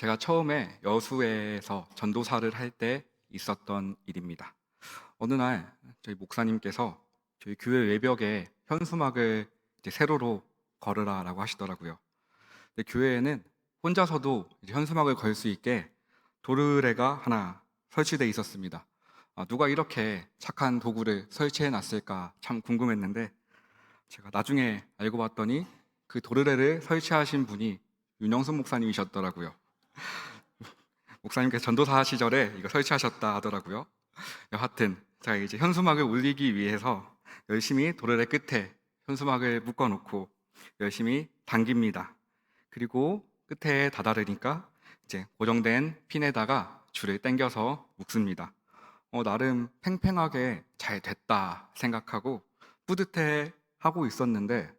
제가 처음에 여수에서 전도사를 할 때 있었던 일입니다. 어느 날 저희 목사님께서 저희 교회 외벽에 현수막을 이제 세로로 걸으라라고 하시더라고요. 근데 교회에는 혼자서도 이제 현수막을 걸 수 있게 도르래가 하나 설치되어 있었습니다. 누가 이렇게 착한 도구를 설치해 놨을까 참 궁금했는데, 제가 나중에 알고 봤더니 그 도르래를 설치하신 분이 윤영순 목사님이셨더라고요. 목사님께서 전도사 시절에 이거 설치하셨다 하더라고요. 여하튼 제가 이제 현수막을 올리기 위해서 열심히 도르래 끝에 현수막을 묶어놓고 열심히 당깁니다. 그리고 끝에 다다르니까 이제 고정된 핀에다가 줄을 당겨서 묶습니다. 나름 팽팽하게 잘 됐다 생각하고 뿌듯해 하고 있었는데,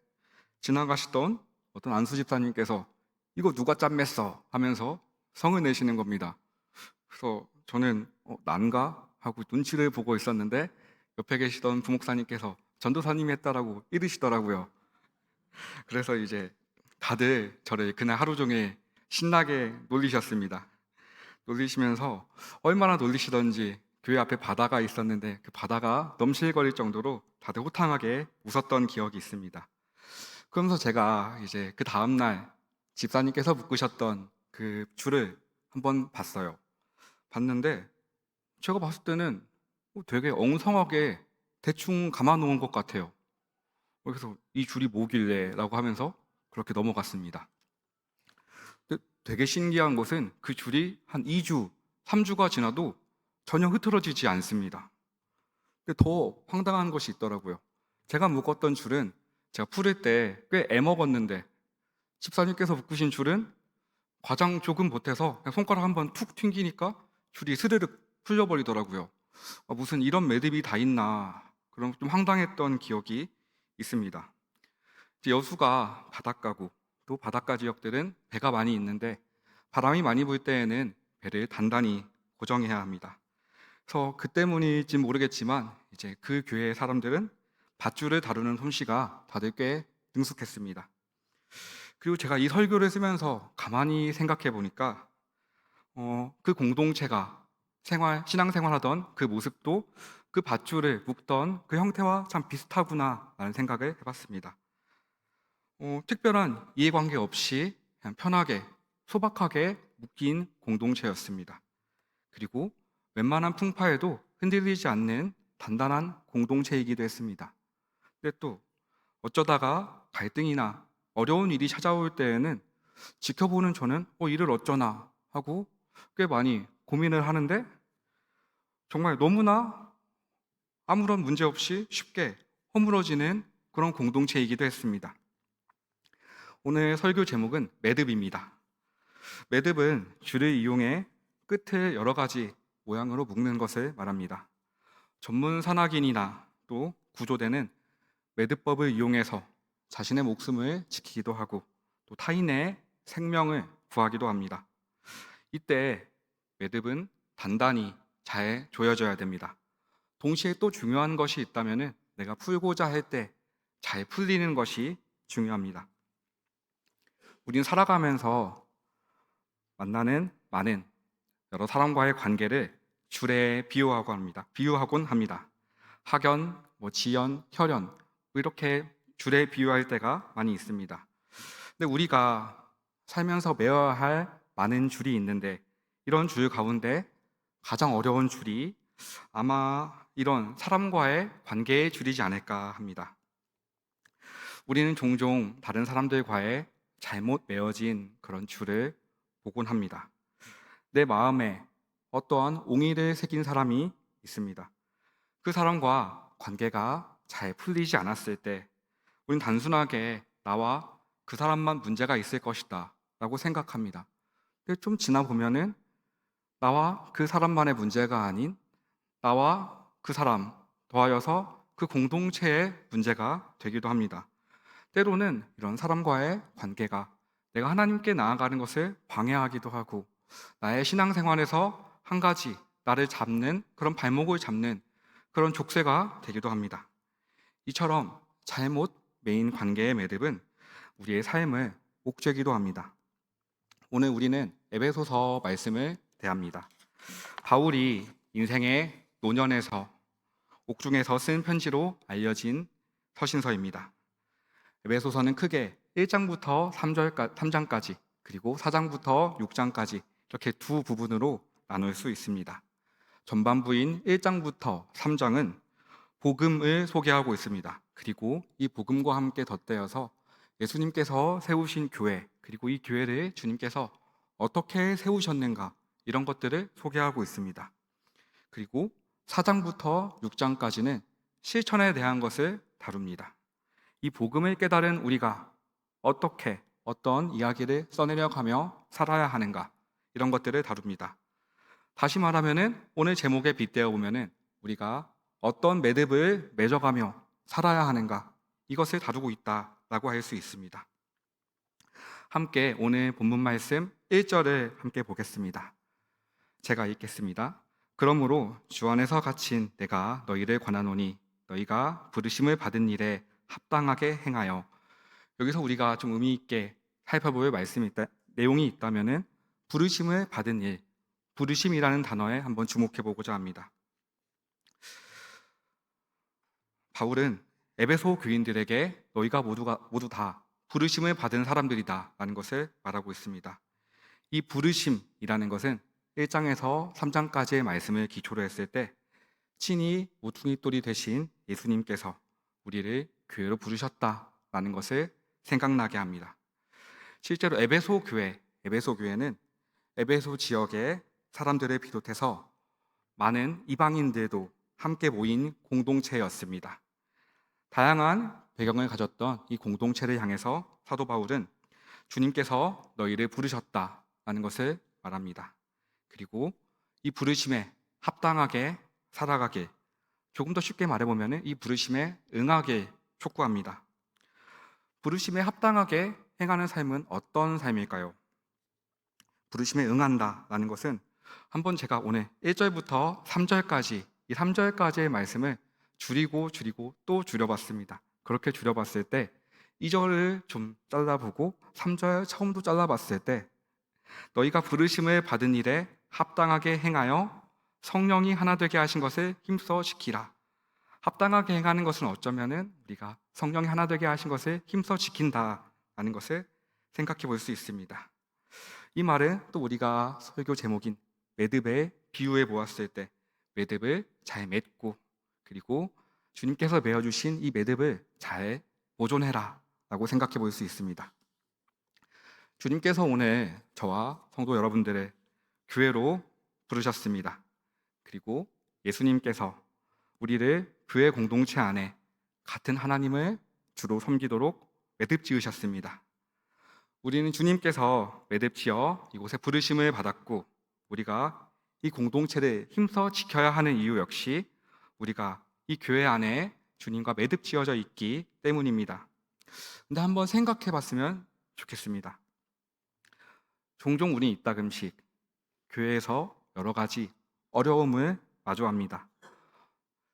지나가시던 어떤 안수 집사님께서 이거 누가 짬맸어 하면서 성을 내시는 겁니다. 그래서 저는 난가 하고 눈치를 보고 있었는데, 옆에 계시던 부목사님께서 전도사님이 했다라고 이르시더라고요. 그래서 이제 다들 저를 그날 하루 종일 신나게 놀리셨습니다. 놀리시면서 얼마나 놀리시던지 교회 앞에 바다가 있었는데 그 바다가 넘실거릴 정도로 다들 호탕하게 웃었던 기억이 있습니다. 그러면서 제가 이제 그 다음날 집사님께서 묶으셨던 그 줄을 한번 봤어요. 봤는데 제가 봤을 때는 되게 엉성하게 대충 감아 놓은 것 같아요. 그래서 이 줄이 뭐길래 라고 하면서 그렇게 넘어갔습니다. 근데 되게 신기한 것은 그 줄이 한 2주, 3주가 지나도 전혀 흐트러지지 않습니다. 근데 더 황당한 것이 있더라고요. 제가 묶었던 줄은 제가 풀을 때 꽤 애먹었는데, 집사님께서 묶으신 줄은 과장 조금 못해서 그냥 손가락 한번 툭 튕기니까 줄이 스르륵 풀려버리더라고요. 무슨 이런 매듭이 다 있나, 그런 좀 황당했던 기억이 있습니다. 이제 여수가 바닷가고 또 바닷가 지역들은 배가 많이 있는데, 바람이 많이 불 때에는 배를 단단히 고정해야 합니다. 그래서 그 때문일지 모르겠지만 이제 그 교회의 사람들은 밧줄을 다루는 솜씨가 다들 꽤 능숙했습니다. 그리고 제가 이 설교를 쓰면서 가만히 생각해 보니까 그 공동체가 신앙생활하던 그 모습도 그 밧줄을 묶던 그 형태와 참 비슷하구나라는 생각을 해봤습니다. 특별한 이해관계 없이 그냥 편하게 소박하게 묶인 공동체였습니다. 그리고 웬만한 풍파에도 흔들리지 않는 단단한 공동체이기도 했습니다. 근데 또 어쩌다가 갈등이나 어려운 일이 찾아올 때에는 지켜보는 저는 이를 어쩌나 하고 꽤 많이 고민을 하는데, 정말 너무나 아무런 문제 없이 쉽게 허물어지는 그런 공동체이기도 했습니다. 오늘 설교 제목은 매듭입니다. 매듭은 줄을 이용해 끝을 여러 가지 모양으로 묶는 것을 말합니다. 전문 산악인이나 또 구조대는 매듭법을 이용해서 자신의 목숨을 지키기도 하고 또 타인의 생명을 구하기도 합니다. 이때 매듭은 단단히 잘 조여져야 됩니다. 동시에 또 중요한 것이 있다면 내가 풀고자 할 때 잘 풀리는 것이 중요합니다. 우린 살아가면서 만나는 많은 여러 사람과의 관계를 줄에 비유하곤 합니다. 학연, 지연, 혈연, 이렇게 줄에 비유할 때가 많이 있습니다. 근데 우리가 살면서 메어야 할 많은 줄이 있는데, 이런 줄 가운데 가장 어려운 줄이 아마 이런 사람과의 관계의 줄이지 않을까 합니다. 우리는 종종 다른 사람들과의 잘못 메어진 그런 줄을 보곤 합니다. 내 마음에 어떠한 옹의를 새긴 사람이 있습니다. 그 사람과 관계가 잘 풀리지 않았을 때 우린 단순하게 나와 그 사람만 문제가 있을 것이다 라고 생각합니다. 근데 좀 지나 보면은 나와 그 사람만의 문제가 아닌 나와 그 사람 더하여서 그 공동체의 문제가 되기도 합니다. 때로는 이런 사람과의 관계가 내가 하나님께 나아가는 것을 방해하기도 하고, 나의 신앙생활에서 한 가지 나를 잡는 그런 발목을 잡는 그런 족쇄가 되기도 합니다. 이처럼 잘못 매인 관계의 매듭은 우리의 삶을 옥죄기도 합니다. 오늘 우리는 에베소서 말씀을 대합니다. 바울이 인생의 노년에서 옥중에서 쓴 편지로 알려진 서신서입니다. 에베소서는 크게 1장부터 3장까지 그리고 4장부터 6장까지 이렇게 두 부분으로 나눌 수 있습니다. 전반부인 1장부터 3장은 복음을 소개하고 있습니다. 그리고 이 복음과 함께 덧대어서 예수님께서 세우신 교회, 그리고 이 교회를 주님께서 어떻게 세우셨는가, 이런 것들을 소개하고 있습니다. 그리고 4장부터 6장까지는 실천에 대한 것을 다룹니다. 이 복음을 깨달은 우리가 어떻게 어떤 이야기를 써내려가며 살아야 하는가, 이런 것들을 다룹니다. 다시 말하면은 오늘 제목에 빗대어 보면은 우리가 어떤 매듭을 맺어가며 살아야 하는가, 이것을 다루고 있다라고 할 수 있습니다. 함께 오늘 본문 말씀 1절을 함께 보겠습니다. 제가 읽겠습니다. 그러므로 주 안에서 갇힌 내가 너희를 권하노니 너희가 부르심을 받은 일에 합당하게 행하여. 여기서 우리가 좀 의미 있게 살펴볼 내용이 있다면은 부르심을 받은 일, 부르심이라는 단어에 한번 주목해 보고자 합니다. 바울은 에베소 교인들에게 너희가 모두 다 부르심을 받은 사람들이다 라는 것을 말하고 있습니다. 이 부르심이라는 것은 1장에서 3장까지의 말씀을 기초로 했을 때 친히 모퉁이 돌이 되신 예수님께서 우리를 교회로 부르셨다라는 것을 생각나게 합니다. 실제로 에베소 교회는 에베소 지역의 사람들을 비롯해서 많은 이방인들도 함께 모인 공동체였습니다. 다양한 배경을 가졌던 이 공동체를 향해서 사도 바울은 주님께서 너희를 부르셨다라는 것을 말합니다. 그리고 이 부르심에 합당하게 살아가길, 조금 더 쉽게 말해보면 이 부르심에 응하길 촉구합니다. 부르심에 합당하게 행하는 삶은 어떤 삶일까요? 부르심에 응한다라는 것은 한번 제가 오늘 1절부터 3절까지 이 3절까지의 말씀을 줄이고 또 줄여봤습니다. 그렇게 줄여봤을 때 2절을 좀 잘라보고 3절 처음도 잘라봤을 때 너희가 부르심을 받은 일에 합당하게 행하여 성령이 하나 되게 하신 것을 힘써 지키라. 합당하게 행하는 것은 어쩌면은 우리가 성령이 하나 되게 하신 것을 힘써 지킨다라는 것을 생각해 볼 수 있습니다. 이 말은 또 우리가 설교 제목인 매듭에 비유해 보았을 때 매듭을 잘 맺고 그리고 주님께서 메어주신 이 매듭을 잘 보존해라 라고 생각해 볼 수 있습니다. 주님께서 오늘 저와 성도 여러분들을 교회로 부르셨습니다. 그리고 예수님께서 우리를 교회 공동체 안에 같은 하나님을 주로 섬기도록 매듭 지으셨습니다. 우리는 주님께서 매듭 지어 이곳에 부르심을 받았고 우리가 이 공동체를 힘써 지켜야 하는 이유 역시 우리가 이 교회 안에 주님과 매듭 지어져 있기 때문입니다. 근데 한번 생각해 봤으면 좋겠습니다. 종종 우리 이따금씩 교회에서 여러 가지 어려움을 마주합니다.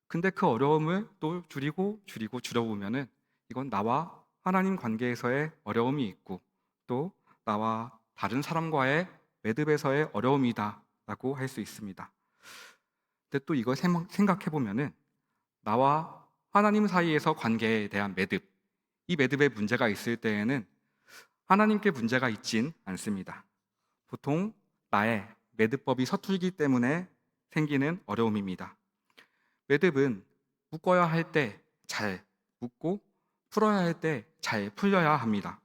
근데 그 어려움을 또 줄여보면은 이건 나와 하나님 관계에서의 어려움이 있고 또 나와 다른 사람과의 매듭에서의 어려움이다 라고 할 수 있습니다. 근데 또 이걸 생각해 보면은 나와 하나님 사이에서 관계에 대한 매듭, 이 매듭에 문제가 있을 때에는 하나님께 문제가 있진 않습니다. 보통 나의 매듭법이 서툴기 때문에 생기는 어려움입니다. 매듭은 묶어야 할 때 잘 묶고 풀어야 할 때 잘 풀려야 합니다.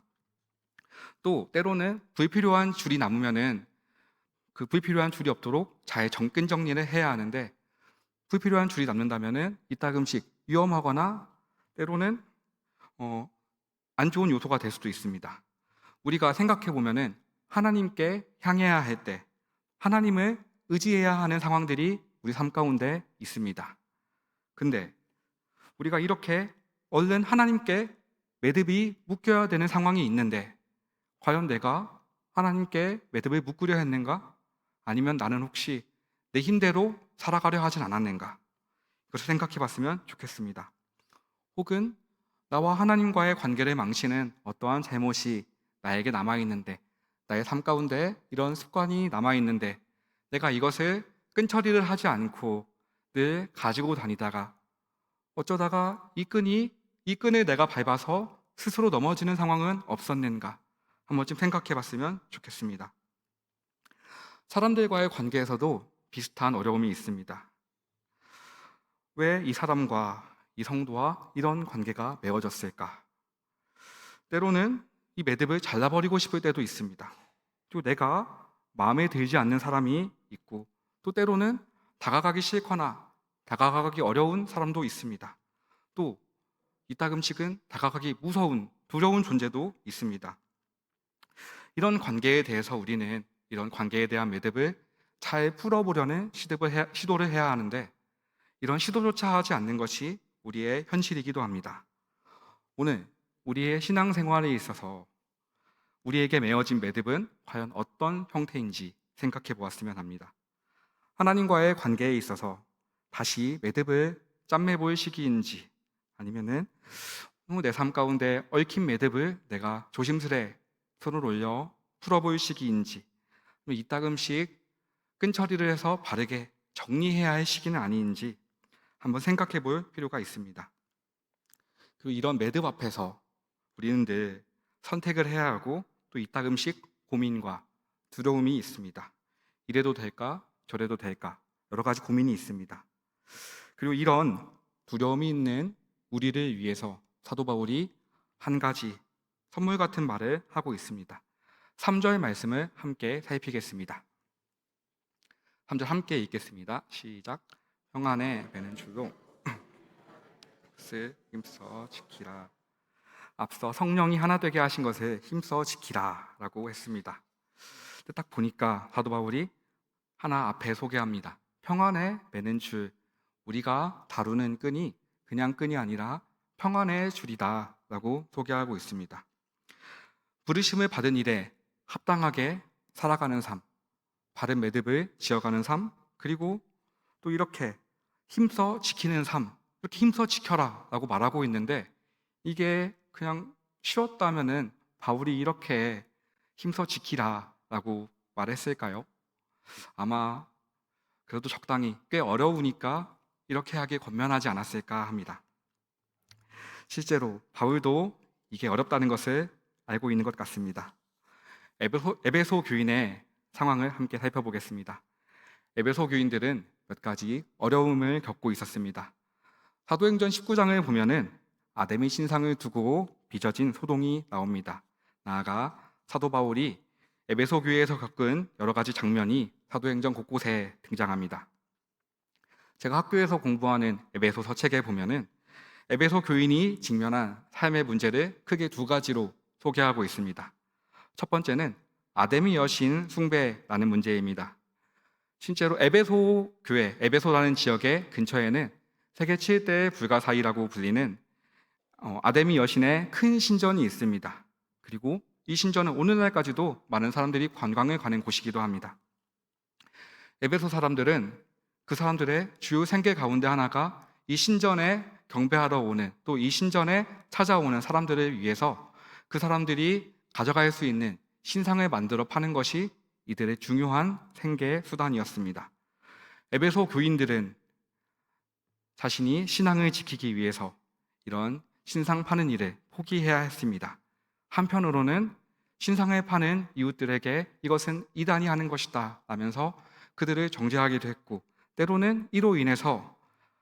또 때로는 불필요한 줄이 남으면은 그 불필요한 줄이 없도록 잘 정근 정리를 해야 하는데 불필요한 줄이 남는다면은 이따금씩 위험하거나 때로는 안 좋은 요소가 될 수도 있습니다. 우리가 생각해 보면은 하나님께 향해야 할 때 하나님을 의지해야 하는 상황들이 우리 삶 가운데 있습니다. 근데 우리가 이렇게 얼른 하나님께 매듭이 묶여야 되는 상황이 있는데 과연 내가 하나님께 매듭을 묶으려 했는가? 아니면 나는 혹시 내 힘대로 살아가려 하진 않았는가? 그것을 생각해 봤으면 좋겠습니다. 혹은 나와 하나님과의 관계를 망치는 어떠한 잘못이 나에게 남아있는데 나의 삶 가운데 이런 습관이 남아있는데 내가 이것을 끈처리를 하지 않고 늘 가지고 다니다가 어쩌다가 이 끈을 내가 밟아서 스스로 넘어지는 상황은 없었는가? 한 번쯤 생각해 봤으면 좋겠습니다. 사람들과의 관계에서도 비슷한 어려움이 있습니다. 왜 이 사람과 이 성도와 이런 관계가 맺어졌을까? 때로는 이 매듭을 잘라버리고 싶을 때도 있습니다. 또 내가 마음에 들지 않는 사람이 있고, 또 때로는 다가가기 싫거나 다가가기 어려운 사람도 있습니다. 또 이따금씩은 다가가기 무서운, 두려운 존재도 있습니다. 이런 관계에 대해서 우리는 이런 관계에 대한 매듭을 잘 풀어보려는 시도를 해야 하는데, 이런 시도조차 하지 않는 것이 우리의 현실이기도 합니다. 오늘 우리의 신앙생활에 있어서 우리에게 맺어진 매듭은 과연 어떤 형태인지 생각해 보았으면 합니다. 하나님과의 관계에 있어서 다시 매듭을 짠매 볼 시기인지, 아니면은 내 삶 가운데 얽힌 매듭을 내가 조심스레 손을 올려 풀어볼 시기인지, 이따금씩 끈처리를 해서 바르게 정리해야 할 시기는 아닌지 한번 생각해 볼 필요가 있습니다. 그리고 이런 매듭 앞에서 우리는 늘 선택을 해야 하고, 또 이따금씩 고민과 두려움이 있습니다. 이래도 될까? 저래도 될까? 여러 가지 고민이 있습니다. 그리고 이런 두려움이 있는 우리를 위해서 사도 바울이 한 가지 선물 같은 말을 하고 있습니다. 3절 말씀을 함께 살피겠습니다. 3절 함께 읽겠습니다. 시작. 평안에 매는 줄로 것을 힘써 지키라. 앞서 성령이 하나 되게 하신 것을 힘써 지키라 라고 했습니다. 딱 보니까 사도 바울이 하나 앞에 소개합니다. 평안에 매는 줄, 우리가 다루는 끈이 그냥 끈이 아니라 평안의 줄이다 라고 소개하고 있습니다. 부르심을 받은 일에 합당하게 살아가는 삶, 바른 매듭을 지어가는 삶, 그리고 또 이렇게 힘써 지키는 삶, 이렇게 힘써 지켜라 라고 말하고 있는데, 이게 그냥 쉬웠다면은 바울이 이렇게 힘써 지키라 라고 말했을까요? 아마 그래도 적당히 꽤 어려우니까 이렇게 하길 권면하지 않았을까 합니다. 실제로 바울도 이게 어렵다는 것을 알고 있는 것 같습니다. 에베소 교인의 상황을 함께 살펴보겠습니다. 에베소 교인들은 몇 가지 어려움을 겪고 있었습니다. 사도행전 19장을 보면은 아데미 신상을 두고 빚어진 소동이 나옵니다. 나아가 사도 바울이 에베소 교회에서 겪은 여러 가지 장면이 사도행전 곳곳에 등장합니다. 제가 학교에서 공부하는 에베소서 책에 보면은 에베소 교인이 직면한 삶의 문제를 크게 두 가지로 소개하고 있습니다. 첫 번째는 아데미 여신 숭배라는 문제입니다. 실제로 에베소 교회, 에베소라는 지역의 근처에는 세계 7대 불가사의라고 불리는 아데미 여신의 큰 신전이 있습니다. 그리고 이 신전은 오늘날까지도 많은 사람들이 관광을 가는 곳이기도 합니다. 에베소 사람들은 그 사람들의 주요 생계 가운데 하나가 이 신전에 경배하러 오는, 또 이 신전에 찾아오는 사람들을 위해서 그 사람들이 가져갈 수 있는 신상을 만들어 파는 것이 이들의 중요한 생계 수단이었습니다. 에베소 교인들은 자신이 신앙을 지키기 위해서 이런 신상 파는 일을 포기해야 했습니다. 한편으로는 신상을 파는 이웃들에게 이것은 이단이 하는 것이다 라면서 그들을 정죄하기도 했고, 때로는 이로 인해서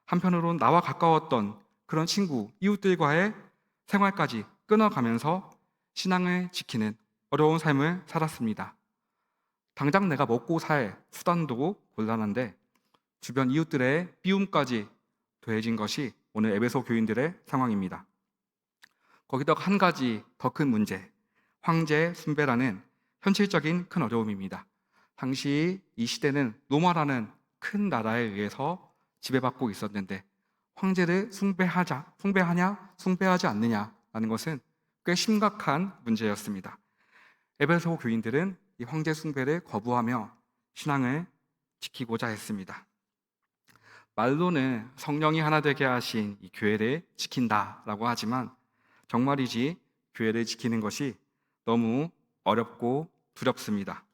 한편으로는 나와 가까웠던 그런 친구, 이웃들과의 생활까지 끊어가면서 신앙을 지키는 어려운 삶을 살았습니다. 당장 내가 먹고 살 수단도 곤란한데 주변 이웃들의 비움까지 더해진 것이 오늘 에베소 교인들의 상황입니다. 거기다가 한 가지 더 큰 문제, 황제 숭배라는 현실적인 큰 어려움입니다. 당시 이 시대는 로마라는 큰 나라에 의해서 지배받고 있었는데 황제를 숭배하냐, 숭배하지 않느냐라는 것은 꽤 심각한 문제였습니다. 에베소 교인들은 이 황제 숭배를 거부하며 신앙을 지키고자 했습니다. 말로는 성령이 하나 되게 하신 이 교회를 지킨다라고 하지만 정말이지 교회를 지키는 것이 너무 어렵고 두렵습니다.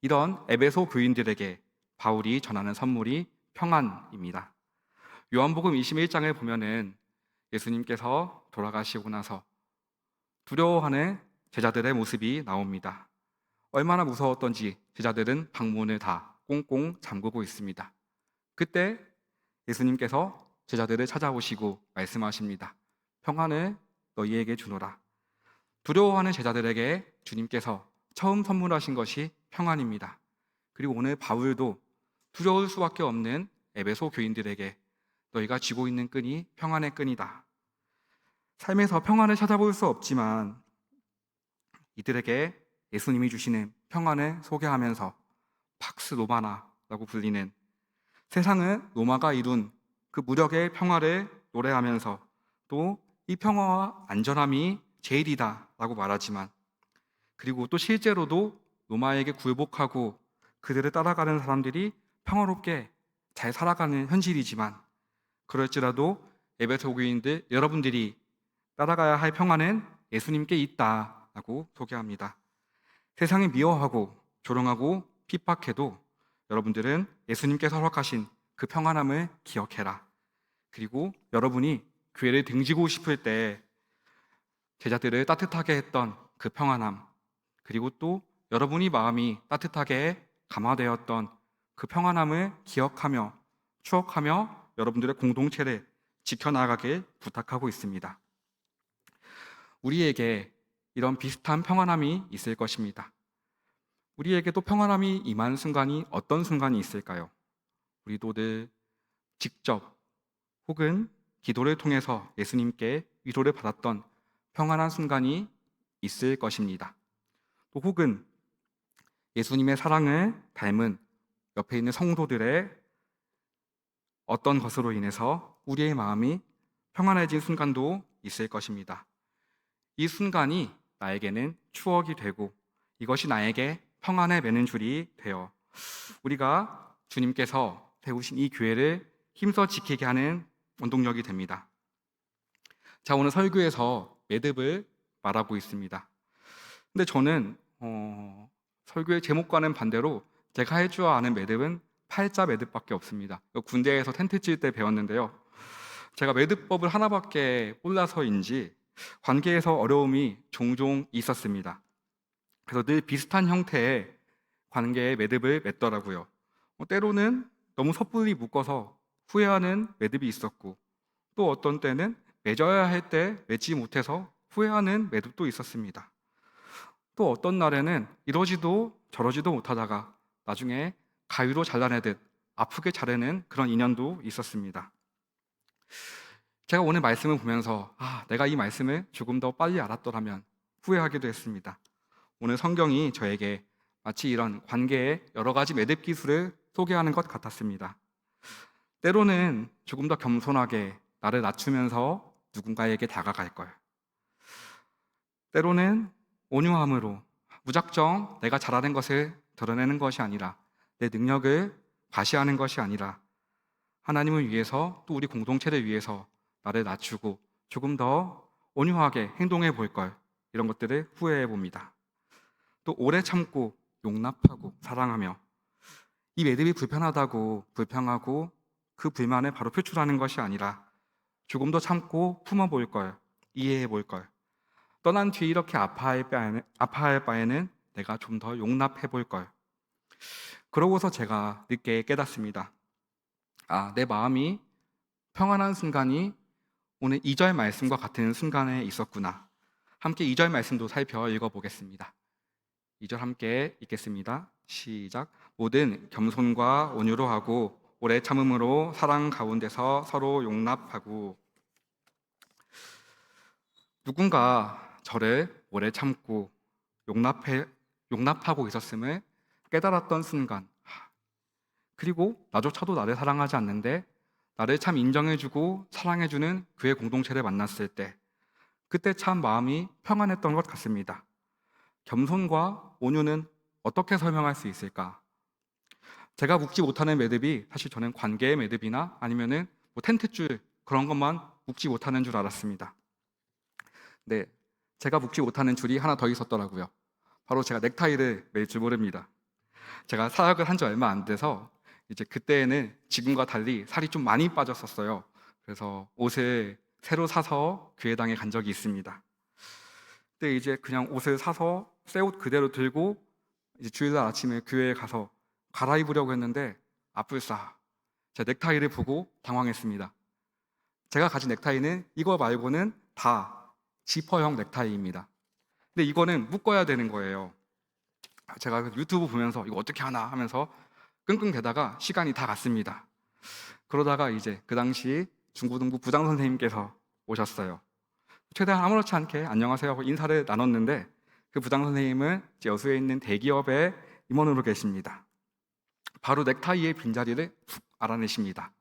이런 에베소 교인들에게 바울이 전하는 선물이 평안입니다. 요한복음 21장을 보면은 예수님께서 돌아가시고 나서 두려워하는 제자들의 모습이 나옵니다. 얼마나 무서웠던지 제자들은 방문을 다 꽁꽁 잠그고 있습니다. 그때 예수님께서 제자들을 찾아오시고 말씀하십니다. 평안을 너희에게 주노라. 두려워하는 제자들에게 주님께서 처음 선물하신 것이 평안입니다. 그리고 오늘 바울도 두려울 수밖에 없는 에베소 교인들에게 너희가 쥐고 있는 끈이 평안의 끈이다. 삶에서 평안을 찾아볼 수 없지만 이들에게 예수님이 주시는 평안을 소개하면서 팍스 로마나라고 불리는 세상은 로마가 이룬 그 무력의 평화를 노래하면서 또 이 평화와 안전함이 제일이다 라고 말하지만, 그리고 또 실제로도 로마에게 굴복하고 그들을 따라가는 사람들이 평화롭게 잘 살아가는 현실이지만, 그럴지라도 에베소 교인들 여러분들이 따라가야 할 평화는 예수님께 있다라고 소개합니다. 세상이 미워하고 조롱하고 핍박해도 여러분들은 예수님께서 허락하신 그 평안함을 기억해라. 그리고 여러분이 교회를 등지고 싶을 때 제자들을 따뜻하게 했던 그 평안함, 그리고 또 여러분이 마음이 따뜻하게 감화되었던 그 평안함을 기억하며 추억하며 여러분들의 공동체를 지켜나가길 부탁하고 있습니다. 우리에게 이런 비슷한 평안함이 있을 것입니다. 우리에게도 평안함이 임하는 순간이 어떤 순간이 있을까요? 우리도 늘 직접 혹은 기도를 통해서 예수님께 위로를 받았던 평안한 순간이 있을 것입니다. 또 혹은 예수님의 사랑을 닮은 옆에 있는 성도들의 어떤 것으로 인해서 우리의 마음이 평안해진 순간도 있을 것입니다. 이 순간이 나에게는 추억이 되고 이것이 나에게 평안에 매는 줄이 되어 우리가 주님께서 세우신 이 교회를 힘써 지키게 하는 원동력이 됩니다. 자, 오늘 설교에서 매듭을 말하고 있습니다. 근데 저는 설교의 제목과는 반대로 제가 할 줄 아는 매듭은 팔자 매듭밖에 없습니다. 군대에서 텐트 칠 때 배웠는데요. 제가 매듭법을 하나밖에 몰라서인지 관계에서 어려움이 종종 있었습니다. 그래서 늘 비슷한 형태의 관계의 매듭을 맺더라고요. 때로는 너무 섣불리 묶어서 후회하는 매듭이 있었고, 또 어떤 때는 맺어야 할 때 맺지 못해서 후회하는 매듭도 있었습니다. 또 어떤 날에는 이러지도 저러지도 못하다가 나중에 가위로 잘라내듯 아프게 자르는 그런 인연도 있었습니다. 제가 오늘 말씀을 보면서 내가 이 말씀을 조금 더 빨리 알았더라면 후회하기도 했습니다. 오늘 성경이 저에게 마치 이런 관계의 여러 가지 매듭 기술을 소개하는 것 같았습니다. 때로는 조금 더 겸손하게 나를 낮추면서 누군가에게 다가갈 걸. 때로는 온유함으로 무작정 내가 잘하는 것을 드러내는 것이 아니라 내 능력을 과시하는 것이 아니라 하나님을 위해서 또 우리 공동체를 위해서 나를 낮추고 조금 더 온유하게 행동해 볼 걸, 이런 것들을 후회해 봅니다. 또 오래 참고 용납하고 사랑하며 이 매듭이 불편하다고 불평하고 그 불만을 바로 표출하는 것이 아니라 조금 더 참고 품어볼 걸, 이해해 볼 걸, 떠난 뒤에 이렇게 아파할 바에는 내가 좀 더 용납해 볼 걸. 그러고서 제가 늦게 깨닫습니다. 내 마음이 평안한 순간이 오늘 2절 말씀과 같은 순간에 있었구나. 함께 2절 말씀도 살펴 읽어보겠습니다. 2절 함께 읽겠습니다. 시작. 모든 겸손과 온유로 하고 오래 참음으로 사랑 가운데서 서로 용납하고. 누군가 저를 오래 참고 용납하고 있었음을 깨달았던 순간, 그리고 나조차도 나를 사랑하지 않는데 나를 참 인정해주고 사랑해주는 그의 공동체를 만났을 때, 그때 참 마음이 평안했던 것 같습니다. 겸손과 온유는 어떻게 설명할 수 있을까? 제가 묶지 못하는 매듭이 사실 저는 관계의 매듭이나 아니면은 텐트줄 그런 것만 묶지 못하는 줄 알았습니다. 네, 제가 묶지 못하는 줄이 하나 더 있었더라고요. 바로 제가 넥타이를 맬 줄 모릅니다. 제가 사역을 한 지 얼마 안 돼서 이제 그때는 지금과 달리 살이 좀 많이 빠졌었어요. 그래서 옷을 새로 사서 교회당에 간 적이 있습니다. 그때 이제 그냥 옷을 사서 새 옷 그대로 들고 이제 주일날 아침에 교회에 가서 갈아입으려고 했는데 아뿔싸 제 넥타이를 보고 당황했습니다. 제가 가진 넥타이는 이거 말고는 다 지퍼형 넥타이입니다. 근데 이거는 묶어야 되는 거예요. 제가 유튜브 보면서 이거 어떻게 하나 하면서 끙끙대다가 시간이 다 갔습니다. 그러다가 이제 그 당시 중고등부 부장 선생님께서 오셨어요. 최대한 아무렇지 않게 안녕하세요 하고 인사를 나눴는데 그 부장 선생님은 여수에 있는 대기업의 임원으로 계십니다. 바로 넥타이의 빈자리를 훅 알아내십니다.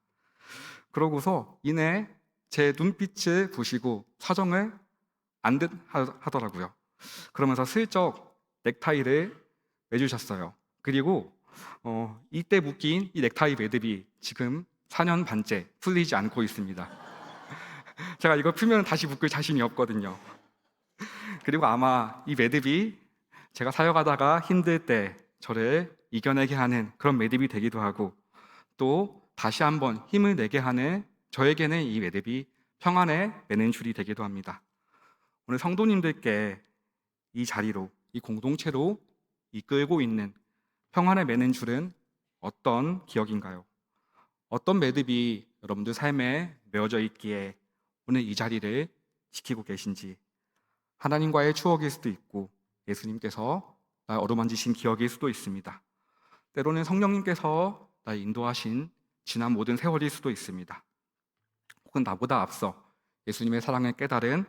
그러고서 이내 제 눈빛을 보시고 사정을 안 듯 하더라고요. 그러면서 슬쩍 넥타이를 매주셨어요. 그리고 이때 묶인 이 넥타이 매듭이 지금 4년 반째 풀리지 않고 있습니다. 제가 이거 풀면 다시 묶을 자신이 없거든요. 그리고 아마 이 매듭이 제가 사역하다가 힘들 때 저를 이겨내게 하는 그런 매듭이 되기도 하고 또 다시 한번 힘을 내게 하는 저에게는 이 매듭이 평안에 매는 줄이 되기도 합니다. 오늘 성도님들께 이 자리로, 이 공동체로 이끌고 있는 평안에 매는 줄은 어떤 기억인가요? 어떤 매듭이 여러분들 삶에 메어져 있기에 오늘 이 자리를 지키고 계신지, 하나님과의 추억일 수도 있고 예수님께서 날 어루만지신 기억일 수도 있습니다. 때로는 성령님께서 날 인도하신 지난 모든 세월일 수도 있습니다. 혹은 나보다 앞서 예수님의 사랑을 깨달은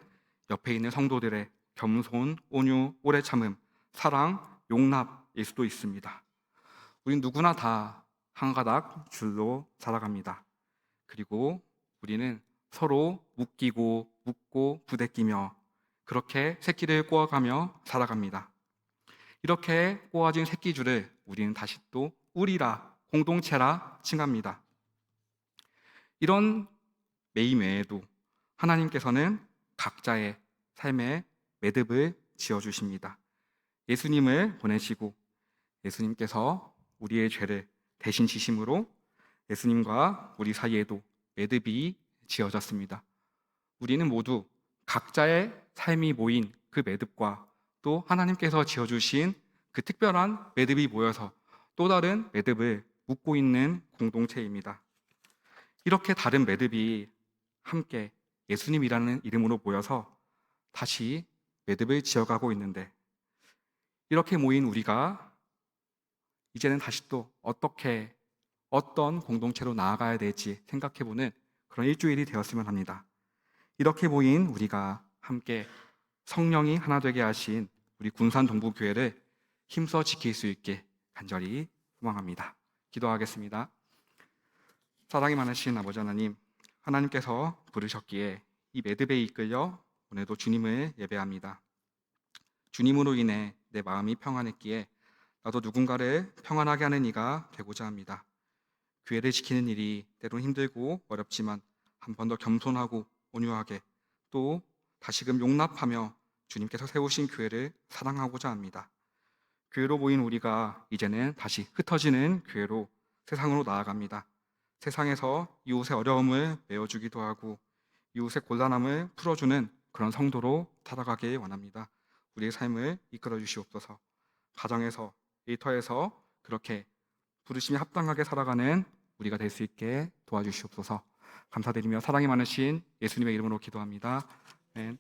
옆에 있는 성도들의 겸손, 온유, 오래 참음, 사랑, 용납일 수도 있습니다. 우린 누구나 다 한 가닥 줄로 살아갑니다. 그리고 우리는 서로 묶이고 묶고 부대끼며 그렇게 새끼를 꼬아가며 살아갑니다. 이렇게 꼬아진 새끼줄을 우리는 다시 또 우리라, 공동체라 칭합니다. 이런 매임 외에도 하나님께서는 각자의 삶의 매듭을 지어주십니다. 예수님을 보내시고 예수님께서 우리의 죄를 대신 지심으로 예수님과 우리 사이에도 매듭이 지어졌습니다. 우리는 모두 각자의 삶이 모인 그 매듭과 또 하나님께서 지어주신 그 특별한 매듭이 모여서 또 다른 매듭을 묶고 있는 공동체입니다. 이렇게 다른 매듭이 함께 예수님이라는 이름으로 모여서 다시 매듭을 지어가고 있는데 이렇게 모인 우리가 이제는 다시 또 어떤 공동체로 나아가야 될지 생각해보는 그런 일주일이 되었으면 합니다. 이렇게 모인 우리가 함께 성령이 하나 되게 하신 우리 군산동부교회를 힘써 지킬 수 있게 간절히 소망합니다. 기도하겠습니다. 사랑이 많으신 아버지 하나님, 하나님께서 부르셨기에 이 매듭에 이끌려 오늘도 주님을 예배합니다. 주님으로 인해 내 마음이 평안했기에 나도 누군가를 평안하게 하는 이가 되고자 합니다. 교회를 지키는 일이 때론 힘들고 어렵지만 한 번 더 겸손하고 온유하게 또 다시금 용납하며 주님께서 세우신 교회를 사랑하고자 합니다. 교회로 모인 우리가 이제는 다시 흩어지는 교회로 세상으로 나아갑니다. 세상에서 이웃의 어려움을 메워주기도 하고 이웃의 곤란함을 풀어주는 그런 성도로 살아가길 원합니다. 우리의 삶을 이끌어 주시옵소서. 가정에서, 일터에서 그렇게 부르심에 합당하게 살아가는 우리가 될 수 있게 도와주시옵소서. 감사드리며 사랑이 많으신 예수님의 이름으로 기도합니다. 아멘.